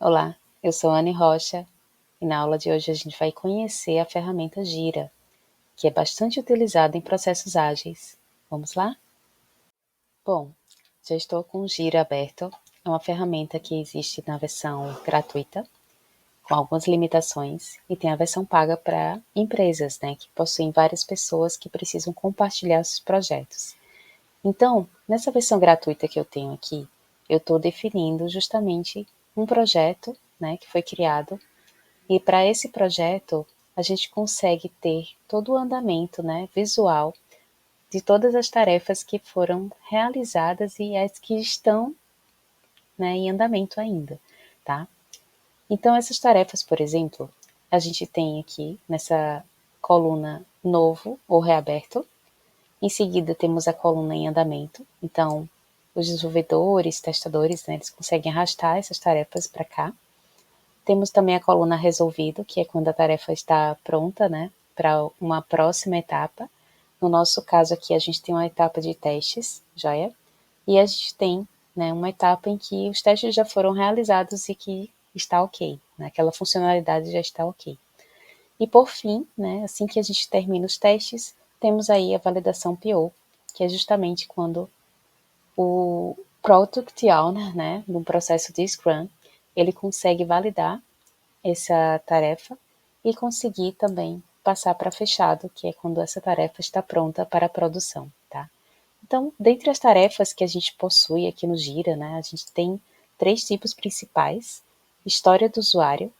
Olá, eu sou Anne Rocha e na aula de hoje a gente vai conhecer a ferramenta Gira, que é bastante utilizada em processos ágeis. Vamos lá? Bom, já estou com o Gira aberto. É uma ferramenta que existe na versão gratuita, com algumas limitações, e tem a versão paga para empresas, que possuem várias pessoas que precisam compartilhar seus projetos. Então, nessa versão gratuita que eu tenho aqui, eu estou definindo justamente um projeto, que foi criado. E para esse projeto, a gente consegue ter todo o andamento, visual de todas as tarefas que foram realizadas e as que estão, em andamento ainda, tá? Então, essas tarefas, por exemplo, a gente tem aqui nessa coluna novo ou reaberto. Em seguida, temos a coluna em andamento. Então, os desenvolvedores, testadores, eles conseguem arrastar essas tarefas para cá. Temos também a coluna resolvido, que é quando a tarefa está pronta, para uma próxima etapa. No nosso caso aqui, a gente tem uma etapa de testes, joia? E a gente tem, uma etapa em que os testes já foram realizados e que está ok, aquela funcionalidade já está ok. E por fim, assim que a gente termina os testes, temos aí a validação PO, que é justamente quando o Product Owner, no processo de Scrum, ele consegue validar essa tarefa e conseguir também passar para fechado, que é quando essa tarefa está pronta para a produção, tá? Então, dentre as tarefas que a gente possui aqui no Gira, a gente tem 3 tipos principais: história do usuário,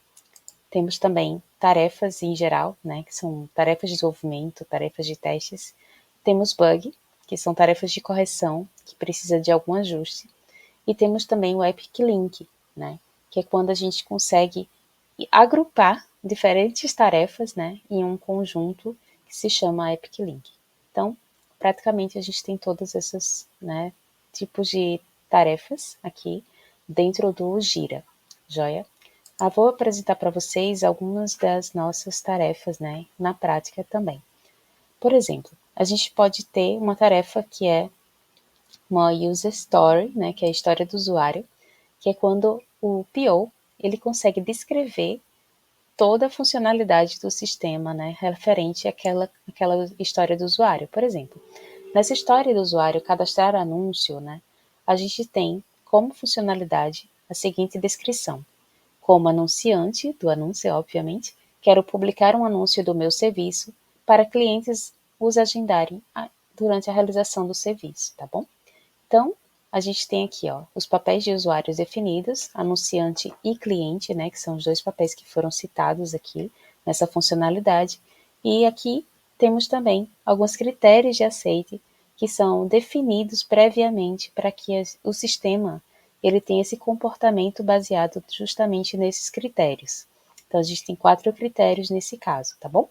temos também tarefas em geral, que são tarefas de desenvolvimento, tarefas de testes, temos bug, que são tarefas de correção, que precisa de algum ajuste, e temos também o Epic Link, que é quando a gente consegue agrupar diferentes tarefas, em um conjunto que se chama Epic Link. Então, praticamente a gente tem todos esses, tipos de tarefas aqui dentro do Gira, joia? Vou apresentar para vocês algumas das nossas tarefas, na prática também. Por exemplo, a gente pode ter uma tarefa que é uma user story, que é a história do usuário, que é quando o PO ele consegue descrever toda a funcionalidade do sistema, referente àquela história do usuário. Por exemplo, nessa história do usuário cadastrar anúncio, a gente tem como funcionalidade a seguinte descrição: como anunciante do anúncio, obviamente, quero publicar um anúncio do meu serviço para clientes os agendarem durante a realização do serviço, tá bom? Então, a gente tem aqui, os papéis de usuários definidos, anunciante e cliente, que são os 2 papéis que foram citados aqui nessa funcionalidade. E aqui temos também alguns critérios de aceite que são definidos previamente para que o sistema ele tenha esse comportamento baseado justamente nesses critérios. Então, a gente tem 4 critérios nesse caso, tá bom?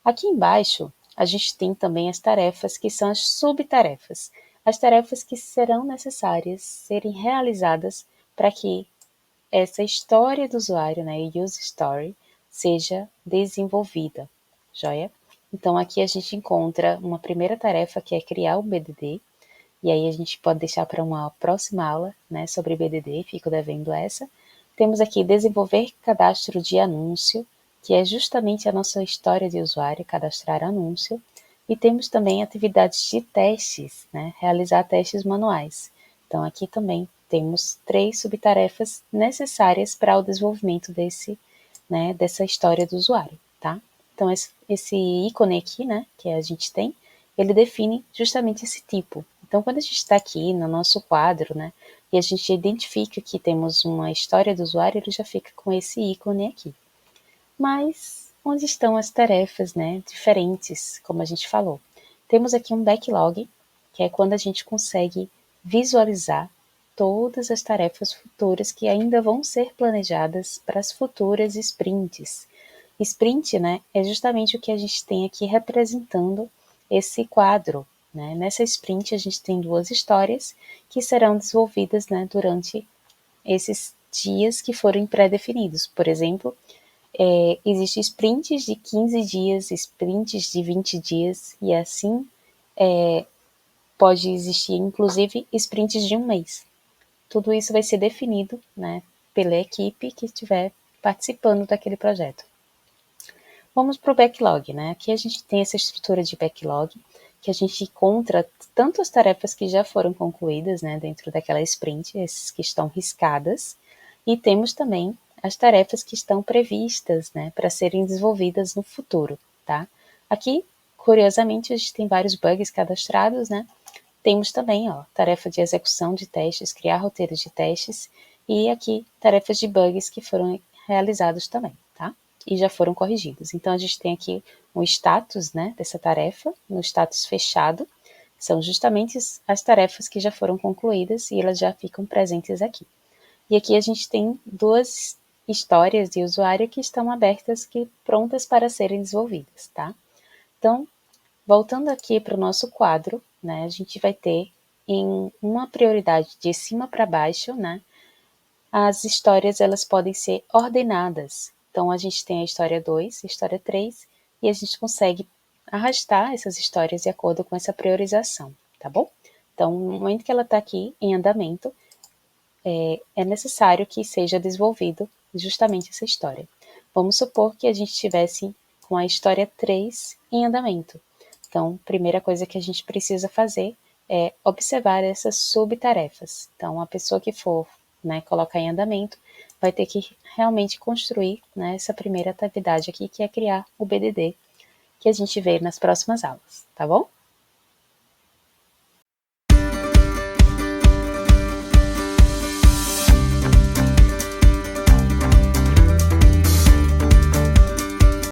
Aqui embaixo, a gente tem também as tarefas que são as subtarefas, as tarefas que serão necessárias serem realizadas para que essa história do usuário, User Story, seja desenvolvida, joia? Então, aqui a gente encontra uma primeira tarefa que é criar um BDD, e aí a gente pode deixar para uma próxima aula, sobre BDD, fico devendo essa. Temos aqui desenvolver cadastro de anúncio, que é justamente a nossa história de usuário, cadastrar anúncio. E temos também atividades de testes, realizar testes manuais. Então, aqui também temos 3 subtarefas necessárias para o desenvolvimento dessa história do usuário, tá? Então, esse ícone aqui, que a gente tem, ele define justamente esse tipo. Então, quando a gente está aqui no nosso quadro, e a gente identifica que temos uma história do usuário, ele já fica com esse ícone aqui. Mas onde estão as tarefas, diferentes, como a gente falou? Temos aqui um backlog, que é quando a gente consegue visualizar todas as tarefas futuras que ainda vão ser planejadas para as futuras sprints. Sprint, é justamente o que a gente tem aqui representando esse quadro. Nessa sprint, a gente tem 2 histórias que serão desenvolvidas durante esses dias que forem pré-definidos. Por exemplo, existem sprints de 15 dias, sprints de 20 dias, e assim pode existir, inclusive, sprints de 1 mês. Tudo isso vai ser definido pela equipe que estiver participando daquele projeto. Vamos para o backlog, né? Aqui a gente tem essa estrutura de backlog, que a gente encontra tanto as tarefas que já foram concluídas, né, dentro daquela sprint, esses que estão riscadas, e temos também as tarefas que estão previstas, né, para serem desenvolvidas no futuro, tá? Aqui, curiosamente, a gente tem vários bugs cadastrados, né? Temos também, ó, tarefa de execução de testes, criar roteiros de testes, e aqui tarefas de bugs que foram realizados também, tá? E já foram corrigidos. Então, a gente tem aqui um status, né, dessa tarefa, no status fechado, são justamente as tarefas que já foram concluídas e elas já ficam presentes aqui. E aqui a gente tem duas histórias de usuário que estão abertas, prontas para serem desenvolvidas, tá? Então, voltando aqui para o nosso quadro, né, a gente vai ter em uma prioridade de cima para baixo, né, as histórias elas podem ser ordenadas. Então, a gente tem a história 2, a história 3, e a gente consegue arrastar essas histórias de acordo com essa priorização, tá bom? Então, no momento que ela está aqui em andamento, é necessário que seja desenvolvido justamente essa história. Vamos supor que a gente estivesse com a história 3 em andamento. Então, a primeira coisa que a gente precisa fazer é observar essas subtarefas. Então, a pessoa que for, né, colocar em andamento vai ter que realmente construir, né, essa primeira atividade aqui, que é criar o BDD, que a gente vê nas próximas aulas, tá bom?